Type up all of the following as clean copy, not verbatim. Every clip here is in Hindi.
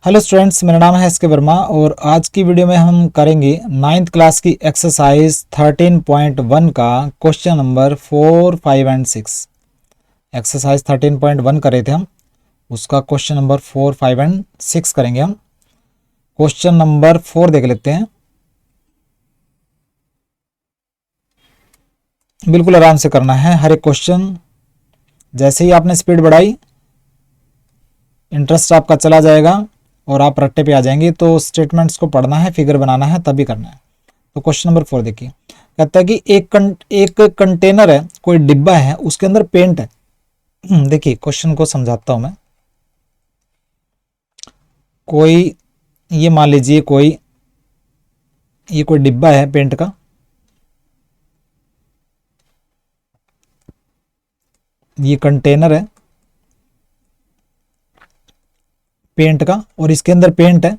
हेलो स्टूडेंट्स, मेरा नाम है एस के वर्मा और आज की वीडियो में हम करेंगे 9th क्लास की एक्सरसाइज 13.1 का क्वेश्चन नंबर 4, 5 एंड 6। एक्सरसाइज 13.1 कर रहे थे हम, उसका क्वेश्चन नंबर 4, 5 एंड 6 करेंगे हम। क्वेश्चन नंबर 4 देख लेते हैं। बिल्कुल आराम से करना है हर एक क्वेश्चन। जैसे ही आपने स्पीड बढ़ाई, इंटरेस्ट आपका चला जाएगा और आप रट्टे पे आ जाएंगे। तो स्टेटमेंट्स को पढ़ना है, फिगर बनाना है, तभी करना है। तो क्वेश्चन नंबर 4 देखिए, कहता है कि एक कंटेनर है, कोई डिब्बा है, उसके अंदर पेंट है। देखिए क्वेश्चन को समझाता हूं मैं। कोई ये मान लीजिए ये कोई डिब्बा है पेंट का, ये कंटेनर है पेंट का और इसके अंदर पेंट है।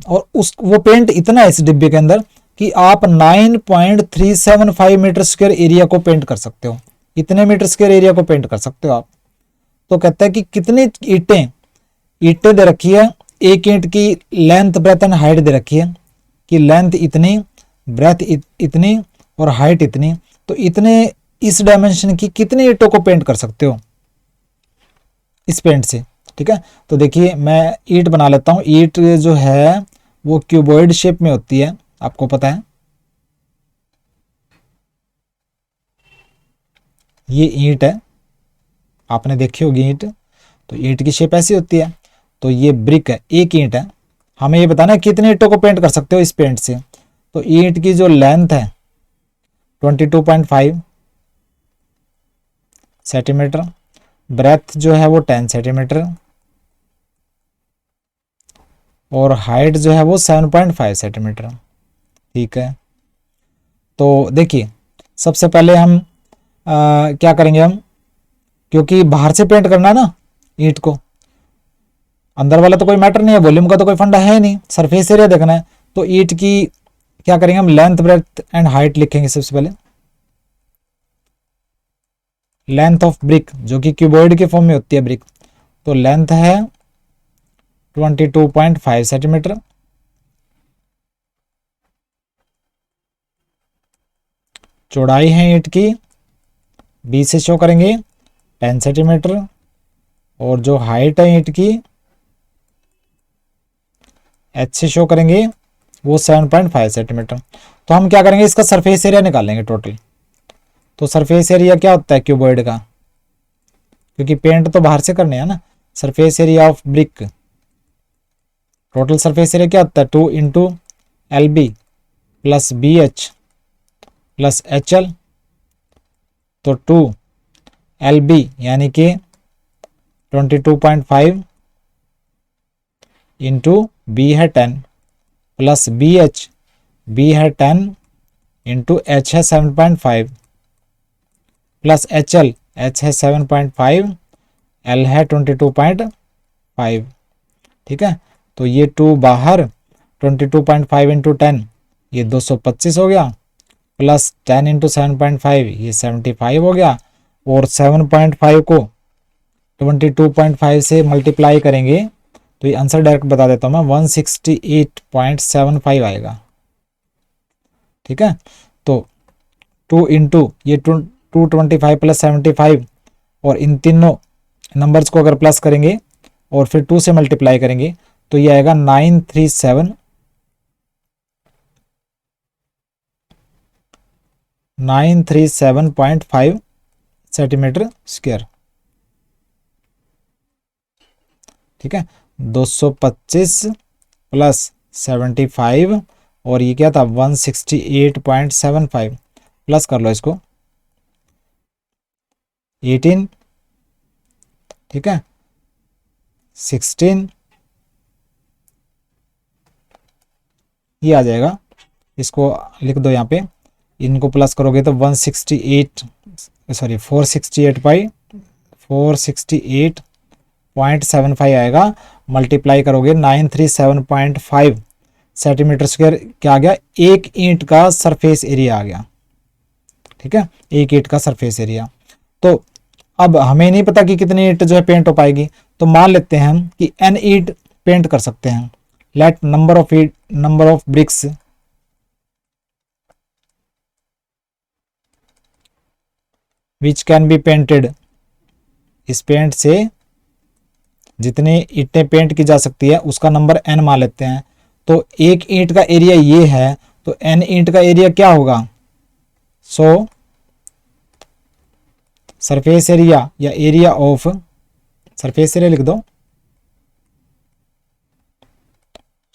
और वो पेंट इतना है इस डिब्बे के अंदर कि आप 9.375 मीटर स्क्वायर एरिया को पेंट कर सकते हो। इतने मीटर स्क्वायर एरिया को पेंट कर सकते हो आप। तो कहता है कि कितनी ईंटें दे रखी है। एक ईंट की लेंथ, ब्रेथ एंड हाइट दे रखी है कि लेंथ इतनी, ब्रेथ इतनी और हाइट इतनी। तो इतने इस डायमेंशन की कितनी ईंटों को पेंट कर सकते हो इस पेंट से। ठीक है, तो देखिए मैं ईंट बना लेता हूं। ईंट जो है वो क्यूबॉइड शेप में होती है, आपको पता है। ये ईंट है, आपने देखी होगी ईंट। तो ईंट की शेप ऐसी होती है। तो ये ब्रिक है, एक ईंट है। हमें ये बताना है कितने ईंटों को पेंट कर सकते हो इस पेंट से। तो ईंट की जो लेंथ है 22.5 सेंटीमीटर, ब्रेथ जो है वो 10 सेंटीमीटर और हाइट जो है वो 7.5 सेंटीमीटर। ठीक है, तो देखिए सबसे पहले हम क्या करेंगे हम, क्योंकि बाहर से पेंट करना है ना ईंट को, अंदर वाला तो कोई मैटर नहीं है, वॉल्यूम का तो कोई फंडा है नहीं, सरफेस एरिया देखना है। तो ईंट की क्या करेंगे हम, लेंथ, ब्रेथ एंड हाइट लिखेंगे सबसे पहले। लेंथ ऑफ ब्रिक जो कि क्यूबॉइड के फॉर्म में होती है ब्रिक, तो लेंथ है 22.5 सेंटीमीटर। चौड़ाई है ईंट की, बी से शो करेंगे 10 सेंटीमीटर और जो हाइट है ईंट की एच से शो करेंगे वो 7.5 सेंटीमीटर। तो हम क्या करेंगे, इसका सरफेस एरिया निकालेंगे टोटल। तो सरफेस एरिया क्या होता है क्यूबॉइड का, क्योंकि पेंट तो बाहर से करने हैं ना। Surface area of brick, total surface area क्या होता है 2 into L B plus B H plus H l. तो 2 एल बी यानी कि 22.5 इंटू बी है 10 प्लस बी है 10 इंटू एच है 7.5 प्लस एच है 7.5, एल है 22.5। ठीक है, तो ये 2 बाहर, 22.5 इंटू 10 ये 225 हो गया, प्लस 10 इंटू 7.5 ये 75 हो गया। और 7.5 को 22.5 से मल्टीप्लाई करेंगे तो ये आंसर डायरेक्ट बता देता हूँ मैं, 168.75 आएगा। ठीक है, तो 2 इंटू ये 225 प्लस 75 और इन तीनों नंबर्स को अगर प्लस करेंगे और फिर 2 से मल्टीप्लाई करेंगे तो ये आएगा 937.5 सेंटीमीटर स्क्वायर। ठीक है, 225 प्लस 75 और ये क्या था 168.75, प्लस कर लो इसको 18। ठीक है, 16 ये आ जाएगा। इसको लिख दो यहाँ पे, इनको प्लस करोगे तो 468.75 आएगा। मल्टीप्लाई करोगे 937.5 सेंटीमीटर स्क्वायर क्या आ गया, एक ईंट का सरफेस एरिया आ गया। ठीक है, एक ईंट का सरफेस एरिया। तो अब हमें नहीं पता कि कितनी ईंट जो है पेंट हो पाएगी, तो मान लेते हैं हम कि n ईंट पेंट कर सकते हैं। Let number of BRICS which can be painted, इस पेंट से जितने ईंटें पेंट की जा सकती है उसका नंबर n मान लेते हैं। तो एक ईंट का एरिया ये है, तो n ईंट का एरिया क्या होगा? सो सरफेस एरिया या एरिया ऑफ, सरफेस एरिया लिख दो,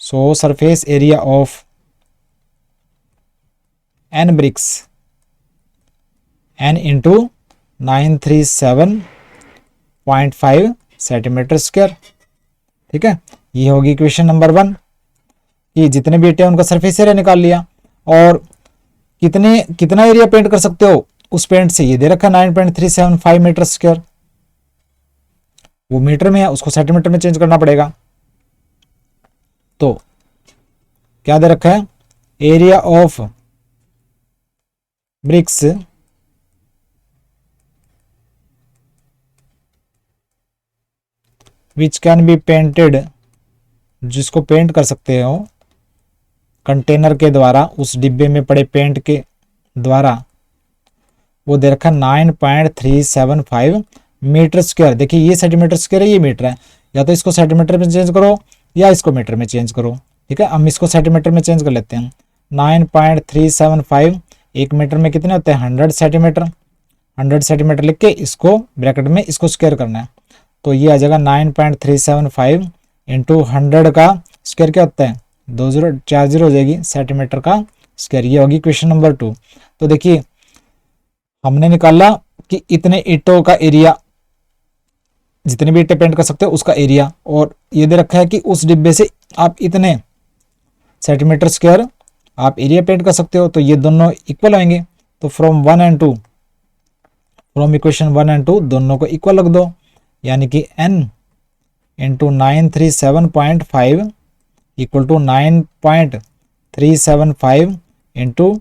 so surface area of n bricks n into 937.5 centimetre square. ठीक है, ये होगी इक्वेशन नंबर 1 कि जितने भी ईंटें उनका सरफेस एरिया निकाल लिया, और कितना एरिया पेंट कर सकते हो उस पेंट से, ये दे रखा 9.375 मीटर स्क्वायर। वो मीटर में है, उसको सेंटीमीटर में चेंज करना पड़ेगा। तो क्या दे रखा है? Area of BRICS which can be painted, जिसको पेंट कर सकते हो कंटेनर के द्वारा, उस डिब्बे में पड़े पेंट के द्वारा, वो दे रखा 9.375 मीटर स्क्वायर। देखिए ये सेंटीमीटर स्क्वायर है, ये मीटर है, या तो इसको सेंटीमीटर में चेंज करो या इसको मीटर में चेंज करो। ठीक है, हम इसको सेंटीमीटर में चेंज कर लेते हैं। 9.375 एक मीटर में कितने होते हैं? 100 सेंटीमीटर। 100 सेंटीमीटर लिख के इसको ब्रैकेट में इसको स्क्वायर करना है, तो ये आ जाएगा 9.375 इंटू 100 का स्क्वायर क्या होता है? 2 0 4 0 हो जाएगी सेंटीमीटर का स्क्वायर। ये होगी क्वेश्चन नंबर 2। तो देखिए हमने निकाला कि इतने ईंटों का एरिया, जितने भी ईंटें पेंट कर सकते हो उसका एरिया, और ये दे रखा है कि उस डिब्बे से आप इतने सेंटीमीटर स्क्वायर आप एरिया पेंट कर सकते हो, तो ये दोनों इक्वल आएंगे। तो फ्रॉम इक्वेशन 1 एंड 2 दोनों को इक्वल रख दो, यानी कि n into 937.5 equal to 9.375 into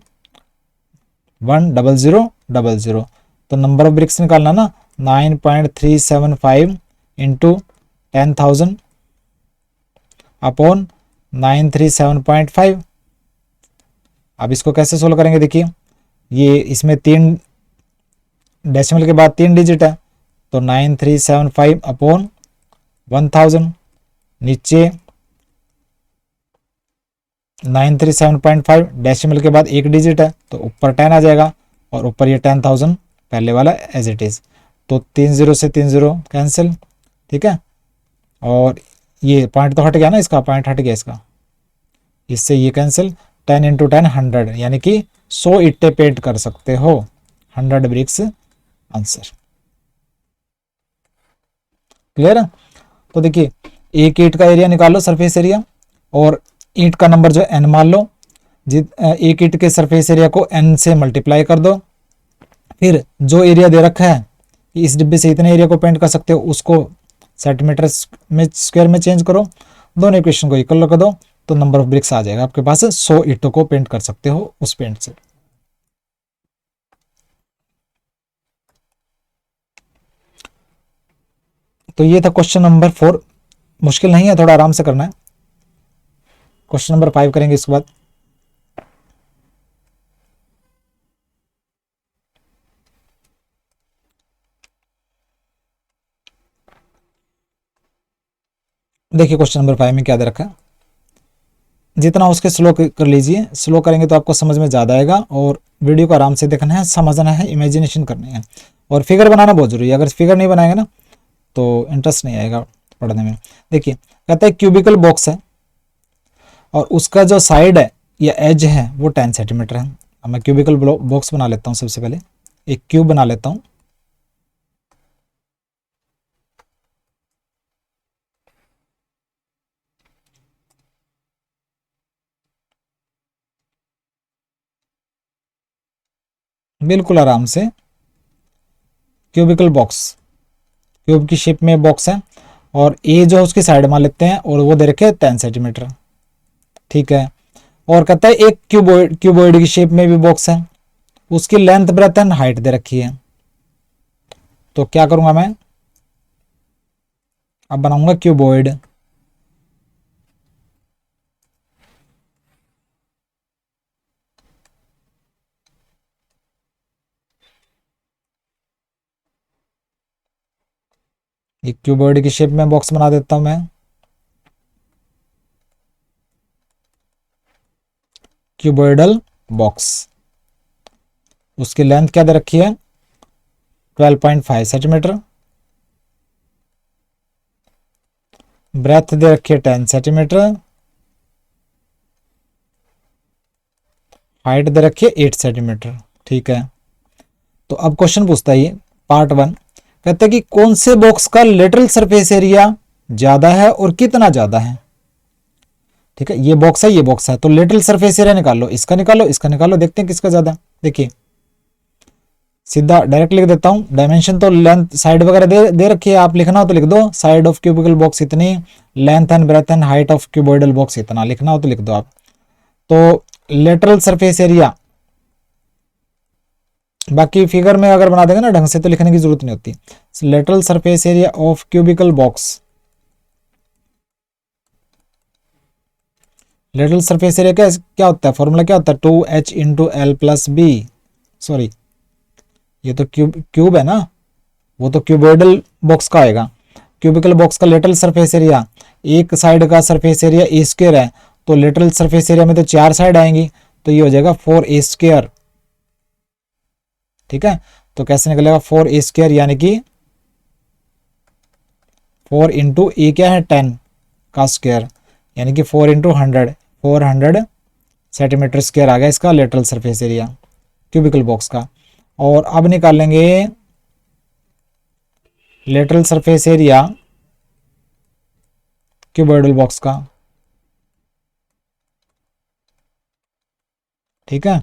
10000। तो नंबर ऑफ ब्रिक्स निकालना ना, 9.375 इंटू 10,000 अपॉन 937.5। अब इसको कैसे सोल्व करेंगे? देखिए ये इसमें 3 डेसिमल के बाद 3 डिजिट है, तो 9375 अपॉन 1000, नीचे 937.5 डेसिमल के बाद 1 डिजिट है, तो ऊपर 10 आ जाएगा, और ऊपर ये 10,000 पहले वाला एज इट इज। तो 3 0 से 3 0 कैंसिल। ठीक है, और ये पॉइंट तो हट गया ना, इसका पॉइंट हट गया इसका, इससे ये कैंसिल। 10 इंटू 10 100, यानी कि 100 ईंटें पेंट कर सकते हो। 100 ब्रिक्स आंसर। क्लियर है? तो देखिए एक ईंट का एरिया निकालो, सरफेस एरिया, और ईंट का नंबर जो n मान लो। एक ईंट के सरफेस एरिया को n से मल्टीप्लाई कर दो, फिर जो एरिया दे रखा है कि इस डिब्बे से इतने एरिया को पेंट कर सकते हो उसको सेंटीमीटर में स्क्वायर में चेंज करो, दोनों इक्वेशन को इक्वल कर दो, तो नंबर ऑफ ब्रिक्स आ जाएगा आपके पास। 100 ईंटों को पेंट कर सकते हो उस पेंट से। तो ये था क्वेश्चन नंबर 4। मुश्किल नहीं है, थोड़ा आराम से करना है। क्वेश्चन नंबर 5 करेंगे इसके बाद। देखिए क्वेश्चन नंबर 5 में क्या दे रखा है, जितना हो उसके स्लो कर लीजिए। स्लो करेंगे तो आपको समझ में ज़्यादा आएगा, और वीडियो को आराम से देखना है, समझना है, इमेजिनेशन करनी है, और फिगर बनाना बहुत जरूरी है। अगर फिगर नहीं बनाएंगे ना तो इंटरेस्ट नहीं आएगा पढ़ने में। देखिए कहता है क्यूबिकल बॉक्स है, और उसका जो साइड है या एज है वो 10 सेंटीमीटर है। अब मैं क्यूबिकल बॉक्स बना लेता हूँ। सबसे पहले एक क्यूब बना लेता हूँ। बिल्कुल आराम से क्यूबिकल बॉक्स, क्यूब की शेप में बॉक्स है, और ए जो है उसकी साइड मान लेते हैं, और वो दे रखे 10 सेंटीमीटर। ठीक है, और कहता है एक क्यूबॉइड की शेप में भी बॉक्स है, उसकी लेंथ ब्रेथ एंड हाइट दे रखी है। तो क्या करूंगा मैं, अब बनाऊंगा क्यूबॉइड। एक क्यूबॉइड की शेप में बॉक्स बना देता हूं मैं। क्यूबॉइडल बॉक्स, उसकी लेंथ क्या दे रखी है 12.5 सेंटीमीटर, ब्रेथ दे रखी है 10 सेंटीमीटर, हाइट दे रखी है 8 सेंटीमीटर। ठीक है, तो अब क्वेश्चन पूछता है ये पार्ट 1, कहता है कि कौन से बॉक्स का लेटरल सरफेस एरिया ज्यादा है और कितना ज्यादा है। ठीक है, ये बॉक्स है, ये बॉक्स है, तो लेटरल सरफेस एरिया निकाल लो, इसका निकालो, इसका निकालो, देखते हैं किसका ज्यादा। देखिए सीधा डायरेक्ट लिख देता हूं, डायमेंशन तो लेंथ साइड वगैरह दे रखी है, आप लिखना हो तो लिख दो, साइड ऑफ क्यूबिकल बॉक्स इतनी, length and breadth and height of cuboidal box इतना, लिखना हो तो लिख दो आप। तो लेटरल सरफेस एरिया, बाकी फिगर में अगर बना देंगे ना ढंग से तो लिखने की जरूरत नहीं होती। Lateral surface area of cubical box, lateral surface area क्या होता है, फॉर्मूला क्या होता है 2h into l plus b. Sorry, ये तो क्यूब है ना, वो तो क्यूबॉइडल बॉक्स का आएगा। क्यूबिकल बॉक्स का लेटरल सरफेस एरिया, एक साइड का सरफेस एरिया ए स्क्वायर है, तो लेटरल सरफेस एरिया में तो 4 साइड आएंगी, तो ये हो जाएगा 4a स्क्वायर। ठीक है, तो कैसे निकलेगा 4a स्क्वायर, यानी कि 4 इंटू ए क्या है 10 का स्क्वायर, यानी कि 4 इंटू 100, 400 सेंटीमीटर स्क्वायर आ गया इसका lateral surface area cubical box का। और अब निकालेंगे lateral surface area cuboidal box का। ठीक है,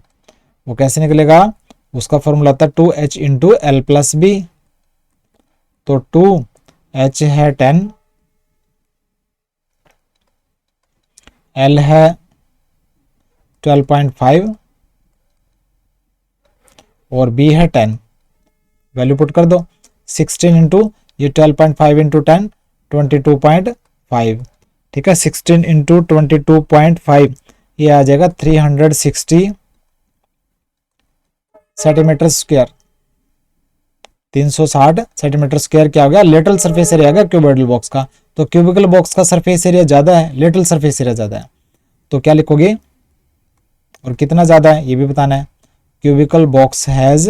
वो कैसे निकलेगा, उसका फॉर्मूला होता है 2h into l plus B, तो 2h है 10, एल है 12.5 और बी है 10, वैल्यू पुट कर दो, 16 इंटू ये 12.5 इंटू 10 22.5। ठीक है, 16 इंटू 22.5 ये आ जाएगा 360 सेंटीमीटर स्क्वायर, 360 सेंटीमीटर स्क्वायर क्या हो गया लेटरल सरफेस एरिया आ गया क्यूबॉइडल बॉक्स का। तो क्यूबिकल बॉक्स का सरफेस एरिया ज्यादा है, लेटरल सरफेस एरिया ज्यादा है, तो क्या लिखोगे और कितना ज्यादा है ये भी बताना है। Cubical box has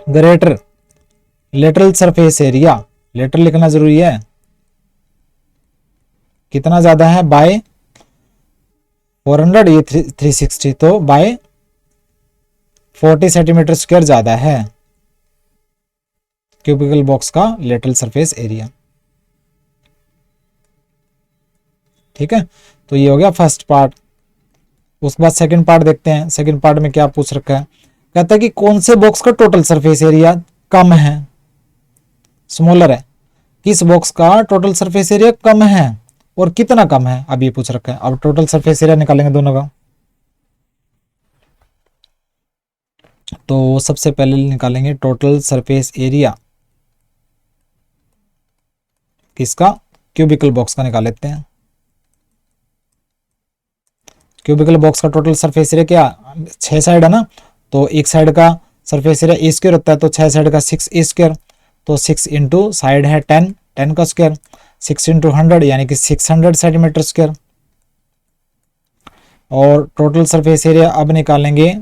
greater lateral surface area, letter लिखना जरूरी है, कितना ज्यादा है बाय 400, ये 360, तो बाय 40 सेंटीमीटर स्क्वायर ज्यादा है क्यूबिकल बॉक्स का लेटरल सरफेस एरिया। ठीक है, तो ये हो गया फर्स्ट पार्ट। उसके बाद सेकंड पार्ट देखते हैं, सेकंड पार्ट में क्या पूछ रखा है, कहता है कि कौन से बॉक्स का टोटल सरफेस एरिया कम है, स्मॉलर है, किस बॉक्स का टोटल सरफेस एरिया कम है और कितना कम है, अब ये पूछ रखा है। अब टोटल सरफेस एरिया निकालेंगे दोनों का, तो सबसे पहले निकालेंगे टोटल सरफेस एरिया किसका, क्यूबिकल बॉक्स का निकाल लेते हैं। क्यूबिकल बॉक्स का टोटल सरफेस एरिया क्या, 6 साइड है ना, तो एक साइड का सरफेस एरिया ए स्क्वायर होता है, तो 6 साइड का 6a स्क्वायर, तो 6 इंटू साइड है 10, 10 का स्क्वायर, 6 इंटू 100 यानी कि 600 सेंटीमीटर स्क्वायर। और टोटल सरफेस एरिया अब निकालेंगे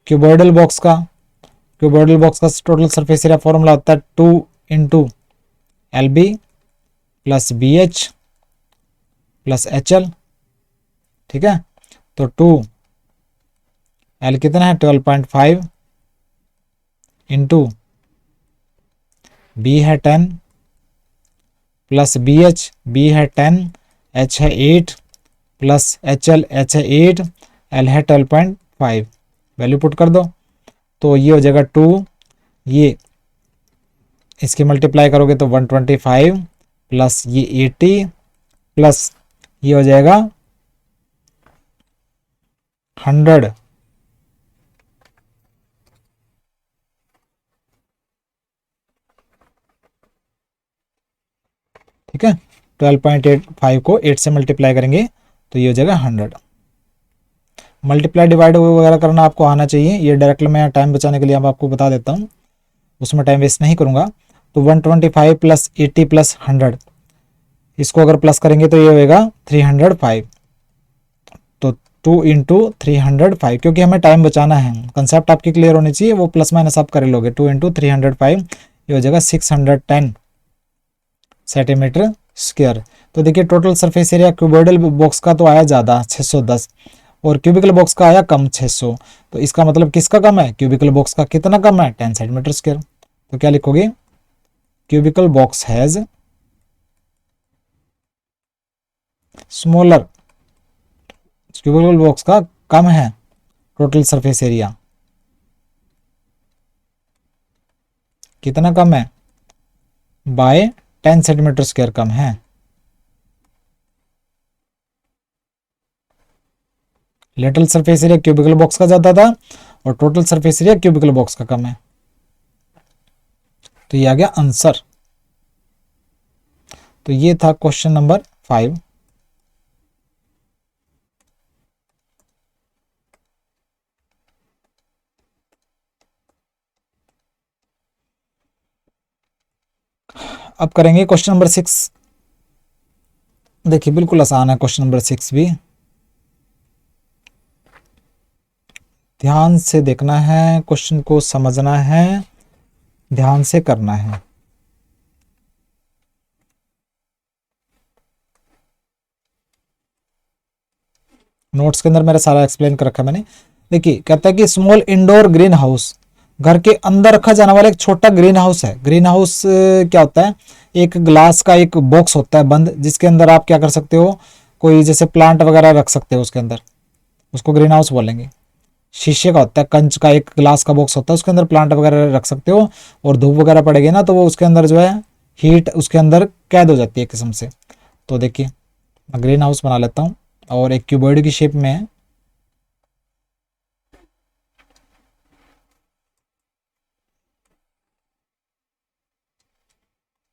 क्यूबॉइडल बॉक्स का, क्यूबॉइडल बॉक्स का टोटल सरफेस एरिया फॉर्मूला होता है 2 into L B plus B H plus H L. ठीक है, तो 2 एल कितना है 12.5 इंटू बी है 10 प्लस बी है 10, एच है 8 प्लस एच है 8, एल है 12.5, वैल्यू पुट कर दो, तो ये हो जाएगा 2, ये इसकी मल्टीप्लाई करोगे तो 125 प्लस ये 80 प्लस ये हो जाएगा 100 ठीक है। 12.85 को 8 से मल्टीप्लाई करेंगे तो ये हो जाएगा 100। मल्टीप्लाई डिवाइड वगैरह करना आपको आना चाहिए, ये डायरेक्ट मैं टाइम बचाने के लिए अब आपको बता देता हूँ, उसमें टाइम वेस्ट नहीं करूँगा। तो 125 प्लस 80 प्लस 100, इसको अगर प्लस करेंगे तो ये होएगा 305। तो 2 इंटू 305, क्योंकि हमें टाइम बचाना है, कंसेप्ट आपकी क्लियर होनी चाहिए, वो प्लस माइनस आप कर लोगे। 2 इंटू 305 ये हो जाएगा 610 सेंटीमीटर स्क्वायर। तो देखिए total surface area cuboidal box का तो आया ज़्यादा 610 और क्यूबिकल बॉक्स का आया कम 600। तो इसका मतलब किसका कम है, क्यूबिकल बॉक्स का। कितना कम है, 10 सेंटीमीटर स्क्वायर। तो क्या लिखोगे, cubicle box has smaller, cubical box का कम है टोटल सरफेस एरिया। कितना कम है, बाय 10 सेंटीमीटर स्क्वायर कम है। Lateral surface area cubical box का ज्यादा था और total surface area cubical box का कम है। तो ये आ गया आंसर। तो ये था क्वेश्चन नंबर 5। अब करेंगे क्वेश्चन नंबर 6। देखिए बिल्कुल आसान है क्वेश्चन नंबर 6 भी, ध्यान से देखना है, क्वेश्चन को समझना है, ध्यान से करना है। नोट्स के अंदर मेरा सारा एक्सप्लेन कर रखा है मैंने। देखिए कहता है कि स्मॉल इंडोर ग्रीन हाउस, घर के अंदर रखा जाने वाला एक छोटा ग्रीन हाउस है। ग्रीन हाउस क्या होता है, एक ग्लास का एक बॉक्स होता है बंद, जिसके अंदर आप क्या कर सकते हो, कोई जैसे प्लांट वगैरह रख सकते हो उसके अंदर, उसको ग्रीन हाउस बोलेंगे। शीशे का होता है, कंच का एक ग्लास का बॉक्स होता है, उसके अंदर प्लांट वगैरह रख सकते हो, और धूप वगैरह पड़ेगी ना तो वो उसके अंदर जो है हीट उसके अंदर कैद हो जाती है एक किस्म से। तो देखिए मैं ग्रीन हाउस बना लेता हूँ और एक क्यूबॉइड की शेप में है।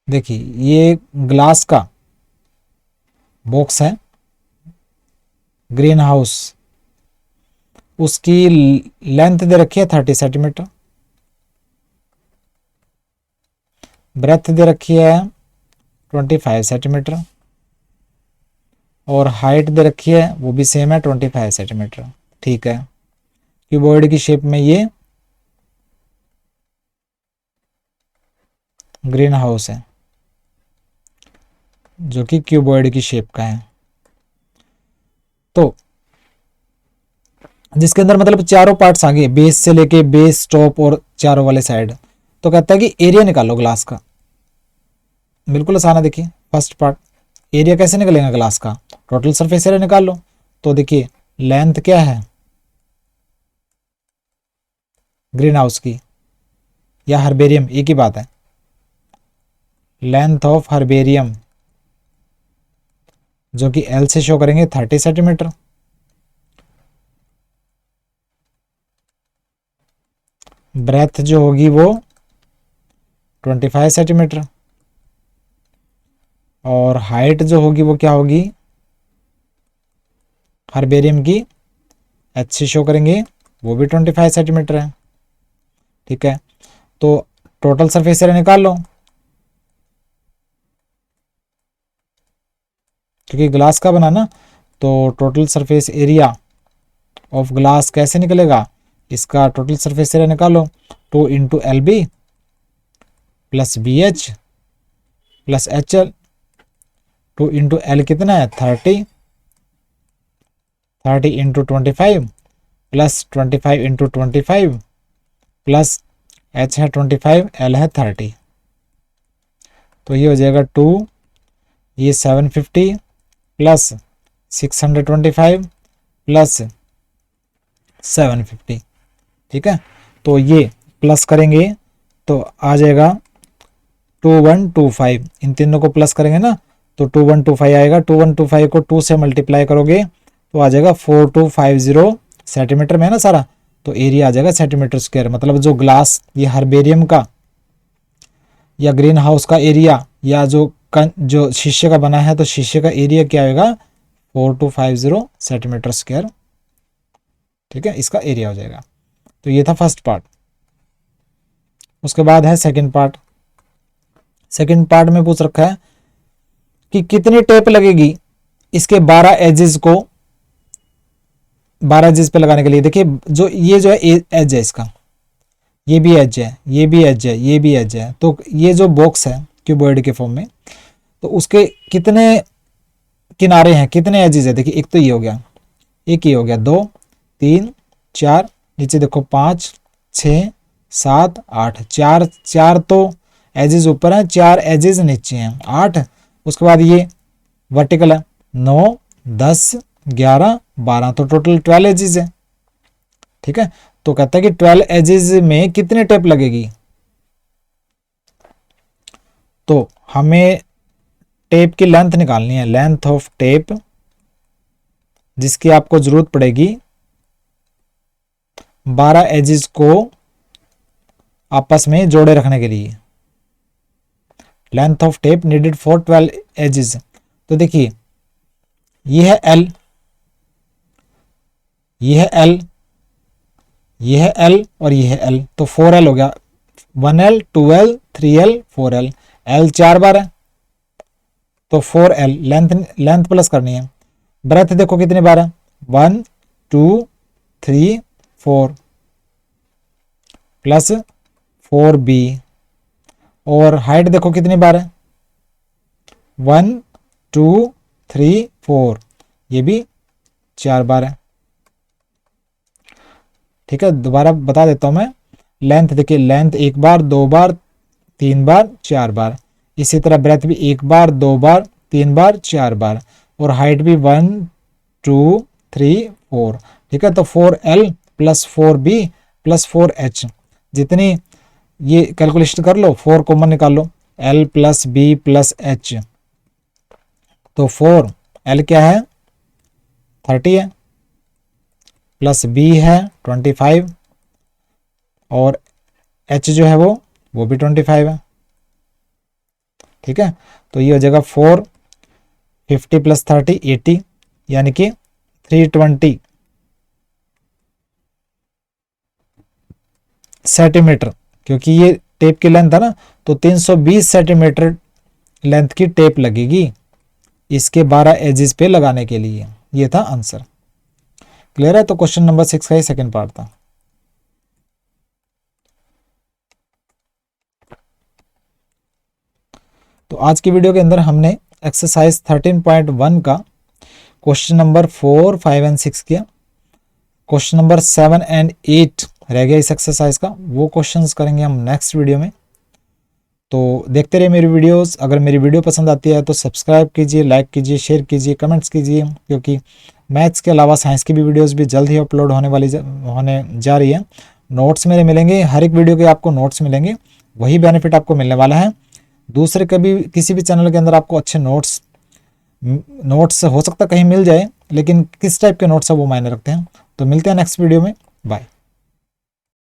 देखिए ये ग्लास का बॉक्स है ग्रीन हाउस, उसकी लेंथ दे रखी है 30 सेंटीमीटर, ब्रेथ दे रखी है 25 सेंटीमीटर, और हाइट दे रखी है वो भी सेम है 25 सेंटीमीटर। ठीक है, क्यूबॉइड की शेप में ये ग्रीन हाउस है जो कि क्यूबॉइड की शेप का है। तो जिसके अंदर मतलब चारों पार्ट्स आ गए, बेस से लेके बेस, टॉप और चारों वाले साइड। तो कहता है कि एरिया निकालो ग्लास का। बिल्कुल आसान है। देखिए फर्स्ट पार्ट, एरिया कैसे निकलेगा ग्लास का, टोटल सरफेस एरिया निकाल लो। तो देखिए लेंथ क्या है ग्रीन हाउस की या हर्बेरियम, एक ही बात है, लेंथ ऑफ हर्बेरियम जो कि एल से शो करेंगे 30 सेंटीमीटर, ब्रेथ जो होगी वो 25 सेंटीमीटर, और हाइट जो होगी वो क्या होगी हर्बेरियम की, एच से शो करेंगे वो भी 25 सेंटीमीटर है। ठीक है, तो टोटल सरफेस एरिया निकाल लो, क्योंकि ग्लास का बना ना। तो total surface area of glass कैसे निकलेगा, इसका टोटल सरफेस एरिया निकालो, 2 into L B plus B H plus H L. 2 into L कितना है 30, 30 into 25 plus 25 into 25 plus H है 25, एल है 30। तो ये हो जाएगा 2, ये 750 प्लस 625 प्लस 750। ठीक है, तो ये प्लस करेंगे तो आ जाएगा 2125, इन तीनों को प्लस करेंगे ना तो 2125 आएगा। 2125 को 2 से मल्टीप्लाई करोगे तो आ जाएगा 4250 सेंटीमीटर में है ना सारा, तो एरिया आ जाएगा सेंटीमीटर स्क्वायर। मतलब जो ग्लास ये हर्बेरियम का या ग्रीन हाउस का एरिया या जो जो शीशे का बना है तो शीशे का एरिया क्या आएगा 4250 सेंटीमीटर स्क्वायर। ठीक है, इसका एरिया हो जाएगा। तो ये था फर्स्ट पार्ट। उसके बाद है सेकंड पार्ट। सेकंड पार्ट में पूछ रखा है कि कितनी टेप लगेगी इसके 12 एजेस को 12 एजेस पे लगाने के लिए। देखिए जो है एज है इसका, ये भी एज है, ये भी एज है, ये भी एज है। तो ये जो बॉक्स है क्यूबॉइड के फॉर्म में, तो उसके कितने किनारे हैं, कितने एजेस है। देखिए एक तो ये हो गया, एक ये हो गया, 2 3 4, नीचे देखो 5 6 7 8, चार तो एजेस ऊपर हैं, 4 एजेस नीचे हैं, 8। उसके बाद ये वर्टिकल है 9 10 11 12, तो टोटल 12 एजेस है। ठीक है, तो कहता है कि 12 एजेस में कितने टेप लगेगी। तो हमें टेप की लेंथ निकालनी है, लेंथ ऑफ टेप, जिसकी आपको जरूरत पड़ेगी 12 एजेस को आपस में जोड़े रखने के लिए। Length of tape needed for 12 edges. तो देखिए ये है L, ये है L, ये है L और ये है L, तो 4L हो गया। 1L 2L 3L 4L, L 4 बार है तो 4L। लेंथ प्लस करनी है। ब्रेथ देखो कितनी बार है, 1 2 3 4 प्लस 4B। और हाइट देखो कितनी बार है, 1 2 3 4, ये भी 4 बार है। ठीक है, दोबारा बता देता हूं मैं। लेंथ देखिए, लेंथ 1 बार 2 बार 3 बार 4 बार। इसी तरह ब्रेथ भी 1 बार 2 बार 3 बार 4 बार। और हाइट भी 1 2 3 4। ठीक है, तो 4L plus 4B plus 4H, जितनी ये कैलकुलेशन कर लो, 4 कॉमन निकाल लो, L plus B plus H। तो 4L क्या है 30 है, प्लस B है 25, और H जो है वो भी 25 है। ठीक है, तो ये हो जाएगा 4 50 प्लस 30 80, यानी कि 320 सेंटीमीटर। क्योंकि ये टेप की लेंथ है ना, तो 320 सेंटीमीटर लेंथ की टेप लगेगी इसके 12 एजेस पे लगाने के लिए। ये था आंसर। क्लियर है। तो क्वेश्चन नंबर 6 का ही सेकंड पार्ट था। तो आज की वीडियो के अंदर हमने एक्सरसाइज 13.1 का क्वेश्चन नंबर 4 5 एंड 6 किया। क्वेश्चन नंबर 7 एंड 8 रह गया इस एक्सरसाइज का, वो क्वेश्चंस करेंगे हम नेक्स्ट वीडियो में। तो देखते रहिए मेरी वीडियोस। अगर मेरी वीडियो पसंद आती है तो सब्सक्राइब कीजिए, लाइक कीजिए, शेयर कीजिए, कमेंट्स कीजिए, क्योंकि मैथ्स के अलावा साइंस की भी वीडियोस भी जल्द ही अपलोड होने जा रही है। नोट्स मेरे मिलेंगे, हर एक वीडियो के आपको नोट्स मिलेंगे, वही बेनिफिट आपको मिलने वाला है। दूसरे कभी किसी भी चैनल के अंदर आपको अच्छे नोट्स हो सकता कहीं मिल जाए, लेकिन किस टाइप के नोट्स है वो मायने रखते हैं। तो मिलते हैं नेक्स्ट वीडियो में, बाय।